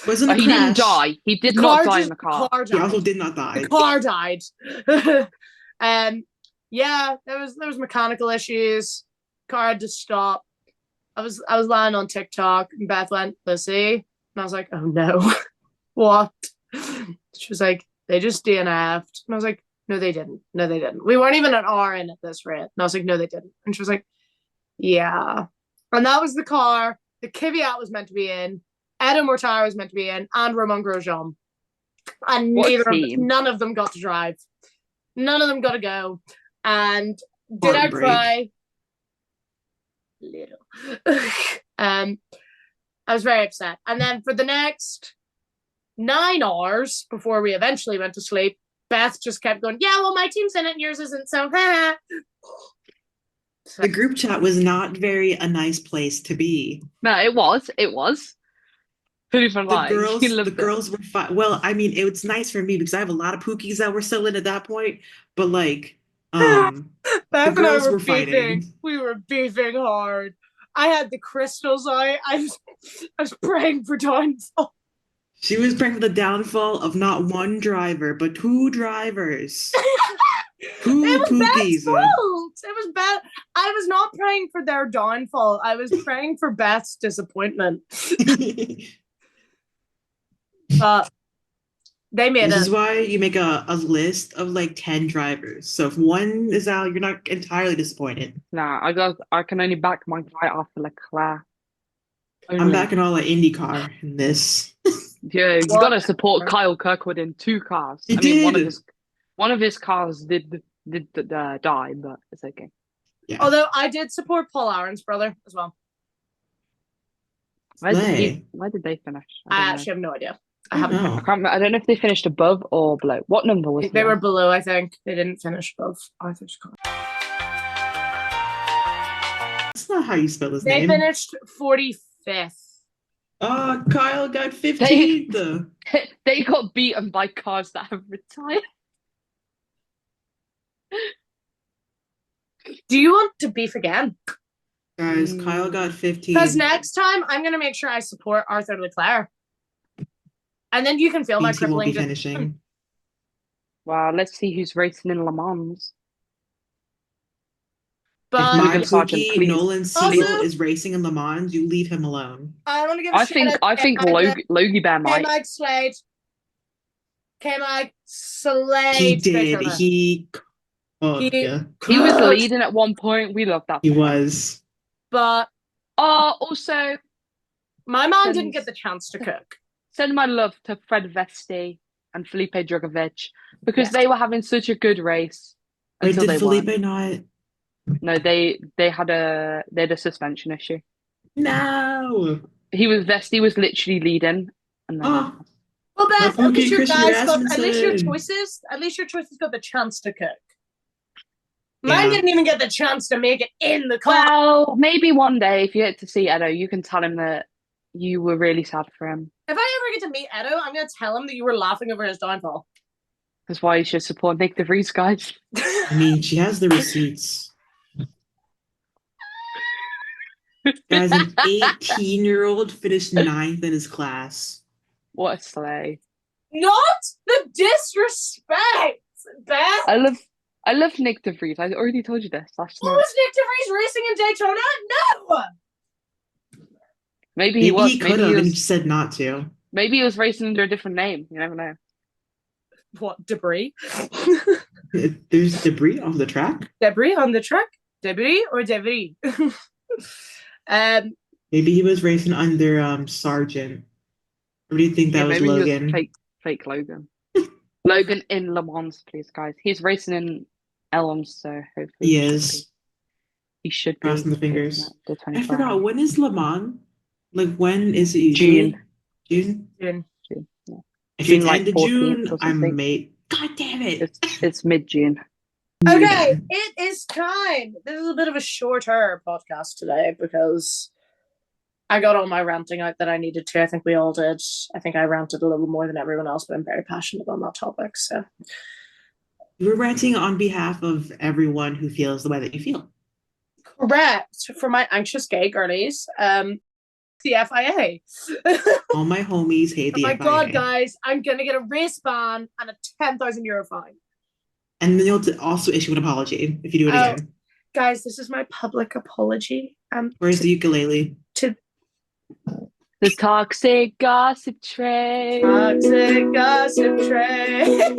Wasn't
But
a
he didn't
crash.
die. He did
The
not
car
die
just-
in the car.
He also did not die.
The car died. Yeah, there was mechanical issues. Car had to stop. I was lying on TikTok and Beth went, Lucy. And I was like, oh no. What? She was like, they just DNF'd. And I was like, no, they didn't. We weren't even an hour in at this rate. And I was like, no, they didn't. And she was like, yeah. And that was the car that Kvyat was meant to be in, Edo Mortara was meant to be in, and Romain Grosjean. And none of them got to drive. None of them got to go. And did I
Heartbreak.
cry? Little. I was very upset. And then for the next 9 hours before we eventually went to sleep, Beth just kept going, yeah, well, my team's in it and yours isn't, so
The group chat was not a nice place to be.
No, it was. Who even
The
lied?
girls were fine. Well, I mean, it's nice for me because I have a lot of pookies that were still in at that point. But like
Beth and I
girls
were
were
beefing.
fighting.
We were beefing hard. I had the crystals out. I was praying for downfall.
She was praying for the downfall of not one driver, but two drivers. Two
It was
Pookies.
Beth's fault. It was Beth. I was not praying for their downfall. I was praying for Beth's disappointment. But they made
This
it.
is why you make a list of like 10 drivers. So if one is out, you're not entirely disappointed.
Nah, I can only back my guy after Leclerc.
I'm
Only.
backing all the IndyCar in this.
Yeah, you
What?
gotta support Kyle Kirkwood in 2 cars.
He
I mean,
did.
one of his cars did die, but it's okay.
Yeah.
Although I did support Paul Aaron's brother as well.
Where
Slay.
did they finish?
I actually have no idea. I
I
haven't.
don't know.
I can't remember. I don't know if they finished above or below. What number was
They
he
were
on?
below, I think. They didn't finish above either's car.
That's not how you spell his
They
name.
finished 45th.
Oh, Kyle got 15th.
They got beaten by cars that have retired.
Do you want to beef again?
Guys, Kyle got 15.
Because next time I'm going to make sure I support Arthur Leclerc. And then you can feel my
Means he won't be
crippling.
finishing.
Wow, let's see who's racing in Le Mans.
But
If my
Logan Sargent,
Pookie
please.
Nolan Siegel
Also-
is racing in Le Mans, you leave him alone.
I want to give a
I
shout
think
out to
Logie Bear might.
K-Mag Slade. K-Mag Slade.
He did.
Daytona.
He
He was leading at one point. We love that.
He
for him.
was.
But
Also,
my mom
Send-
didn't get the chance to cook.
send my love to Fred Vesti and Felipe Drugovich because
Yes.
they were having such a good race
Wait,
until
did
they
Felipe
weren't.
not?
No, they had a suspension issue.
No.
Vesti was literally leading, and then
Oh,
Well, Beth,
My
at least
Pookie,
your
Christian
guys got, at least your
Rasmussen.
choices got the chance to cook. Mine
Yeah.
didn't even get the chance to make it in the car.
well, maybe one day if you get to see Edo, you can tell him that you were really sad for him.
If I ever get to meet Edo, I'm going to tell him that you were laughing over his downfall.
That's why you should support Nick DeVries, guys.
I mean, she has the receipts. Guys, an 18-year-old finished 9th in his class.
What a slay!
Not the disrespect, Beth.
I love Nick DeVries. I already told you this last
What
night.
was Nick DeVries racing in Daytona? No.
Maybe he
Maybe
was.
he could
Maybe
have,
he
and he
was.
just said not to.
Maybe he was racing under a different name. You never know.
What, debris?
There's debris off the track.
Debris on the track? Debris or debris?
Maybe he was racing under Sargent. Or do you think that was
maybe
Logan?
he was fake Logan. Logan in Le Mans, please, guys. He's racing in Elms, so hopefully
He is.
He should be.
Crossing the fingers.
The
I forgot, when is Le Mans? Like, when is it
June.
usually? June?
June.
Yeah.
If
June,
it's
like,
end of
14th
June,
or
I'm
something.
mate. God damn it!
It's mid-June.
Okay, it is time. This is a bit of a shorter podcast today because I got all my ranting out that I needed to. I think we all did. I think I ranted a little more than everyone else, but I'm very passionate on that topic. So
We're ranting on behalf of everyone who feels the way that you feel.
correct for my anxious gay girlies. The FIA.
All my homies hate
Oh
the
my
FIA.
god, guys! I'm gonna get a race ban and a €10,000 fine.
And then you'll also issue an apology if you do it
Oh.
again.
Guys, this is my public apology.
Where's the ukulele?
The toxic gossip train.
Toxic gossip train.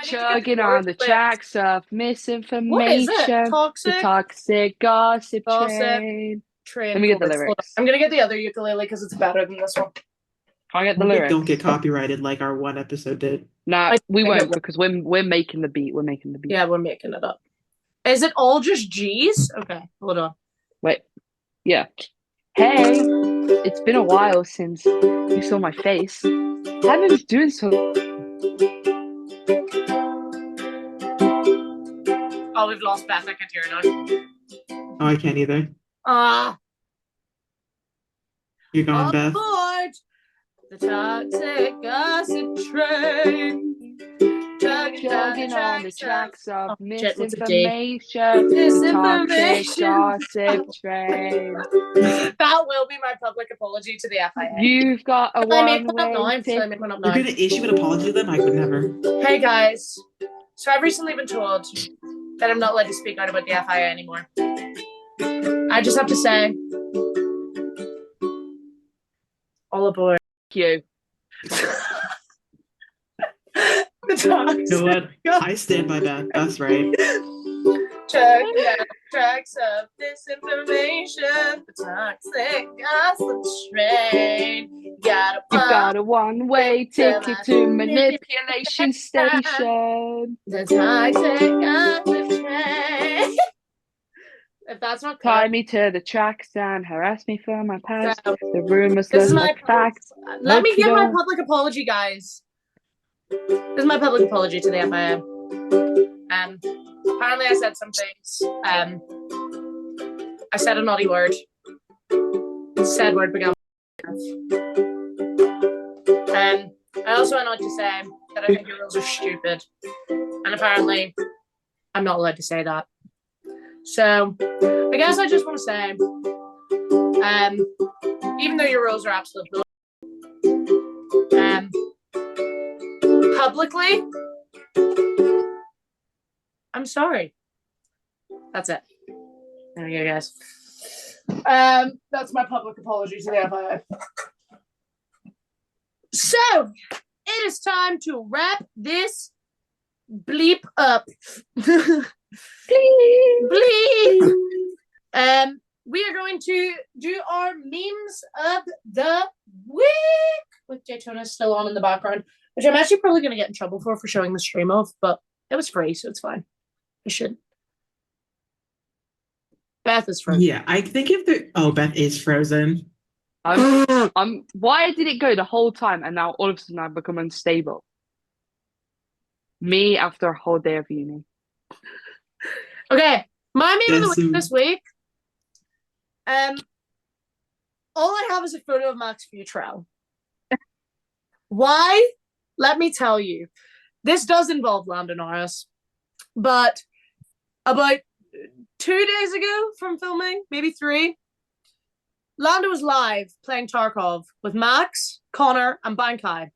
Chugging on the tracks of misinformation.
What is it?
The toxic gossip train.
Train.
Let me get the
chords. Hold on.
lyrics.
I'm gonna get the other ukulele because it's better than this one.
Can I get the
Hope it
lyrics?
don't get copyrighted like our one episode did.
Nah, we
think
won't
it will.
because we're making the beat. We're making the beat.
Yeah, we're making it up. Is it all just G's? Okay, hold on.
Wait. Yeah. Hey, it's been a while since you saw my face. I've been doing so.
Oh, we've lost Beth. I can't hear her now.
Oh, I can't either. You're gone,
On
Beth.
board the toxic gossip train.
Jogging on the tracks of
shit, what's a D?
misinformation, the toxic gossip train.
That will be my public apology to the FIA.
You've got a one-way ticket.
You're going to issue an apology to them? I could never.
Hey guys, so I've recently been told that I'm not allowed to speak out about the FIA anymore. I just have to say, all aboard.
You.
You know what? I stand by that. That's right.
Check out tracks of disinformation, the toxic gossip train.
You've got a one-way ticket to manipulation station.
The toxic gossip train. If that's not
Tie
clear,
me to the tracks and harass me for my past.
So,
The rumors
this is
look
my
like facts.
let me
Hope you
give my
don't-
public apology, guys. This is my public apology to the FIA. Apparently I said some things. I said a naughty word. Said word began with F. I also went on to say that I think your rules are stupid. And apparently I'm not allowed to say that. So I guess I just want to say, even though your rules are absolutely publicly, I'm sorry. That's it. There you go, guys. That's my public apology to the FIA. So it is time to wrap this bleep up. Bleep. We are going to do our memes of the week with Daytona still on in the background, which I'm actually probably going to get in trouble for showing the stream off, but it was free, so it's fine. I should. Beth is frozen.
Yeah, I think if the Beth is frozen.
Why did it go the whole time and now all of a sudden I've become unstable? Me after a whole day of uni.
Okay, my meme of the week this week. All I have is a photo of Max Futrell. Why? Let me tell you. This does involve Lando Norris, but about 2 days ago from filming, maybe 3, Lando was live playing Tarkov with Max, Connor, and Bankai.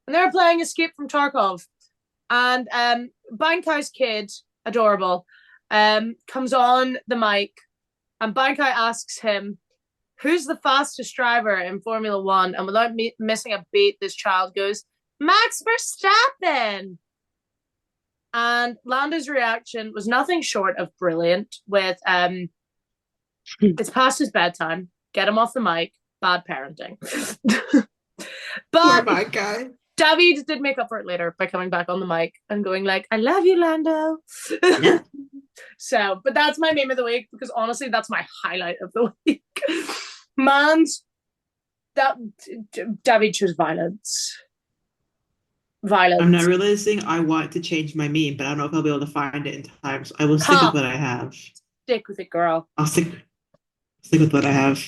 And they were playing Escape from Tarkov. And Bankai's kid, adorable, comes on the mic, and Bankai asks him, who's the fastest driver in Formula One? And without missing a beat, this child goes, Max Verstappen! And Lando's reaction was nothing short of brilliant with, it's past his bedtime, get him off the mic, bad parenting. But
Poor guy.
David did make up for it later by coming back on the mic and going like, I love you, Lando.
Yeah.
So, but that's my meme of the week because honestly, that's my highlight of the week. David chose violence.
I'm not realizing I want to change my meme, but I don't know if I'll be able to find it in time. So I will stick with what I have.
Stick with it, girl.
I'll stick with what I have.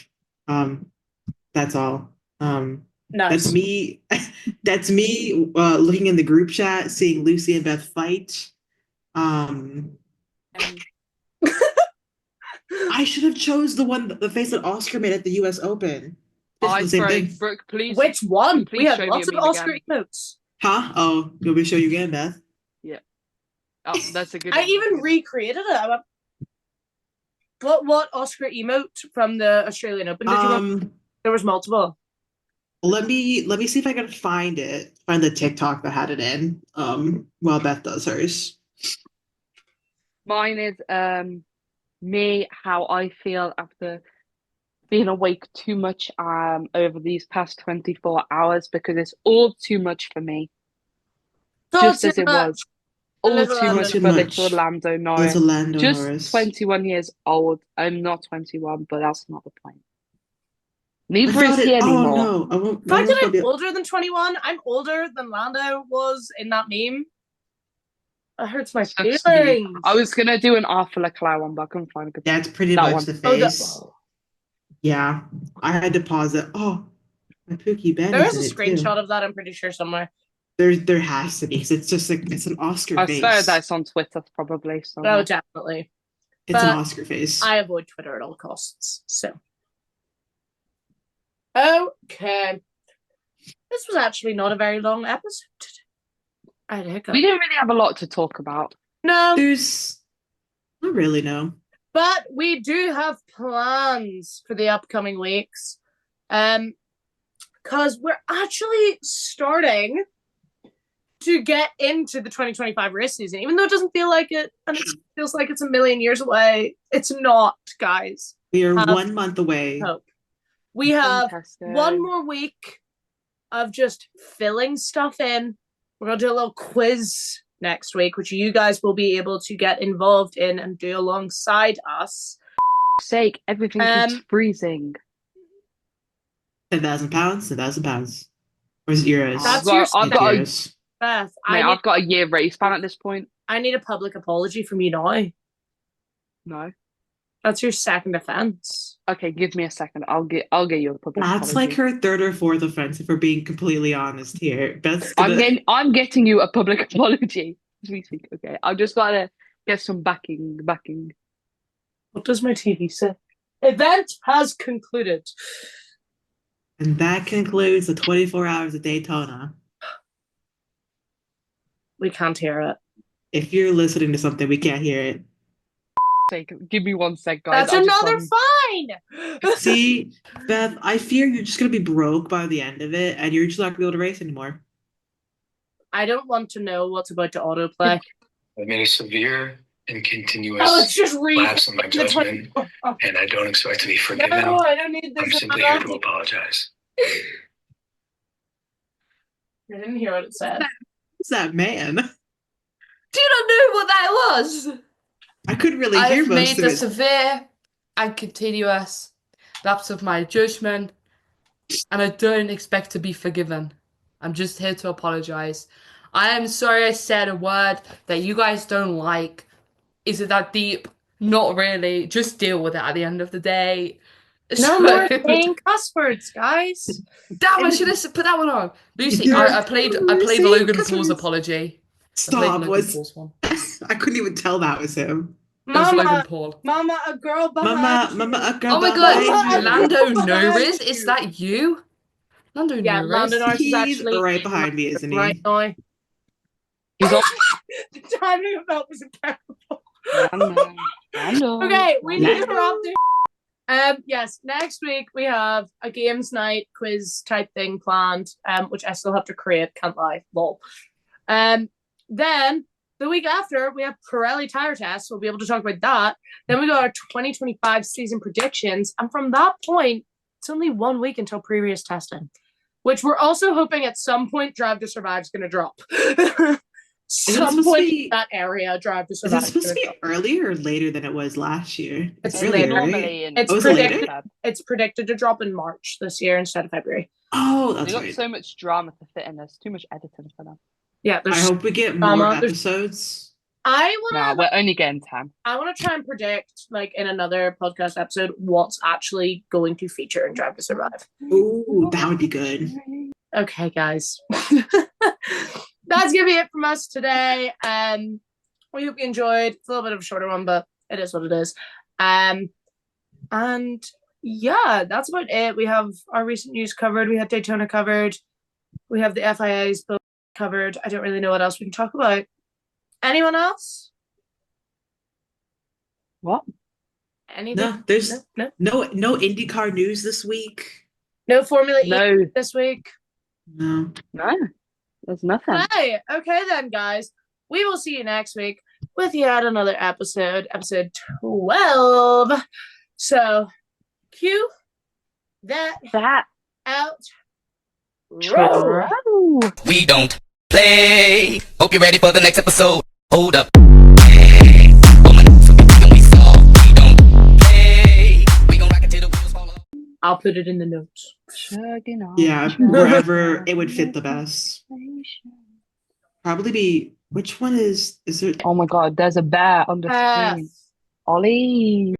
That's all.
Nice.
That's me. That's me looking in the group chat, seeing Lucy and Beth fight. I should have chose the face that Oscar made at the U.S. Open.
Brooke, please.
Which one?
Please
We had
show me
lots
a
of
meme
Oscar
again.
emotes.
Huh? Oh, you want me to show you again, Beth?
Yeah. Oh, that's a good
I
one.
even recreated it. I went, what Oscar emote from the Australian Open did you want? There was multiple.
Let me see if I can find the TikTok that had it in. While Beth does hers.
Mine is me, how I feel after being awake too much over these past 24 hours because it's all too much for me. Just as it was. All too much for little Lando Norris.
Little Lando
Just
Norris.
21 years old. I'm not 21, but that's not the point. Neither is he anymore.
Oh, no. I won't.
The fact that I'm older than 21, I'm older than Lando was in that meme. It hurts my feelings.
I was going to do an Arthur Clow one, but I couldn't find a good
That's pretty
that
much
one.
the face. Yeah. I had to pause it. Oh, my Pookie Ben
There is
is
a
in it
screenshot
too.
of that, I'm pretty sure, somewhere.
There has to be, because it's just like, it's an Oscar
I
face.
swear that's on Twitter probably. So
Oh, definitely.
It's an
but
Oscar face.
I avoid Twitter at all costs. So, okay. This was actually not a very long episode. I had a hiccup.
we didn't really have a lot to talk about.
No,
There's not really, no.
but we do have plans for the upcoming weeks. Because we're actually starting to get into the 2025 race season, even though it doesn't feel like it, and it feels like it's a million years away. It's not, guys.
We are 1 month away.
Hope. We have
Fantastic.
1 more week of just filling stuff in. We're going to do a little quiz next week, which you guys will be able to get involved in and do alongside us.
Sake, everything is freezing.
10,000 pounds, 10,000 pounds. Or is it euros?
That's
I've got
euros.
Beth,
I've got a year race ban at this point.
I need a public apology from you now.
No.
That's your second offense.
Okay, give me a second. I'll get you a public
That's
apology.
like her third or fourth offense, if we're being completely honest here. Beth's gonna...
I'm getting you a public apology as we speak. Okay, I've just gotta get some backing.
What does my TV say? Event has concluded.
And that concludes the 24 hours of Daytona.
We can't hear it.
If you're listening to something, we can't hear it.
Give me 1 sec, guys.
That's another fine!
See, Beth, I fear you're just going to be broke by the end of it, and you're just not going to be able to race anymore.
I don't want to know what's about to autoplay.
I've made a severe and continuous
Let's just read
lapse in my judgment, and I don't expect to be forgiven.
No, I don't need this.
I'm simply here to apologize.
I didn't hear what it said.
Who's that man?
Do you not know what that was?
I couldn't really hear
I've
most
made
of
a
it.
severe and continuous lapse of my judgment, and I don't expect to be forgiven. I'm just here to apologize. I am sorry I said a word that you guys don't like. Is it that deep? Not really. Just deal with it at the end of the day.
No more saying cuss words, guys.
Damn, I should have put that one on. Lucy,
You're
I played
saying
Logan
cuss
Paul's
words.
apology.
Stop.
Logan Paul's one.
I couldn't even tell that was him.
It was Logan
Mama,
Paul.
Mama, a girl behind
Mama, a girl
Oh my
behind
god,
you.
Lando
behind
Norris?
you.
Is that you? Lando
Yeah,
Norris?
Lando Norris is
He's
actually
right behind me, isn't he?
right now.
He's on.
The timing of that was impeccable.
I know.
Okay, we need to
Lando.
wrap this. Yes, next week we have a games night quiz type thing planned, which I still have to create, can't lie, lol. Then the week after we have Pirelli tire tests, we'll be able to talk about that. Then we got our 2025 season predictions, and from that point, it's only 1 week until pre-race testing, which we're also hoping at some point Drive to Survive is going to drop. Some
supposed to
point
be-
in that area, Drive to
Is
Survive.
it supposed to be earlier or later than it was last year?
It's
really
later.
early.
Normally in
It's
Oh, is it later?
predicted.
It's predicted to drop in March this year instead of February.
Oh,
They
that's
got
right.
so much drama to fit in. There's too much editing for them.
Yeah,
I
there's.
hope we get more
Mama, there's-
episodes.
I
Nah,
wanna.
we're only getting 10.
I wanna try and predict, like in another podcast episode, what's actually going to feature in Drive to Survive.
Ooh, that would be good.
Okay, guys. That's gonna be it from us today. We hope you enjoyed. It's a little bit of a shorter one, but it is what it is. And yeah, that's about it. We have our recent news covered. We had Daytona covered. We have the FIA's book covered. I don't really know what else we can talk about. Anyone else?
What?
Anything?
No, there's
no
no IndyCar news this week.
Formula E
No,
this week.
No.
there's nothing.
Hey, okay then, guys. We will see you next week with yet another episode 12. So, cue that out. Roll.
We don't play. Hope you're ready for the next episode. Hold up. Hey, woman, so we thinking we soft. We don't play. We gon' rock it till the wheels fall off.
I'll put it in the notes.
Chugging on.
Yeah, wherever it would fit the best. Probably be, which one is there?
Oh my god, there's a bear on the screen. Ollie.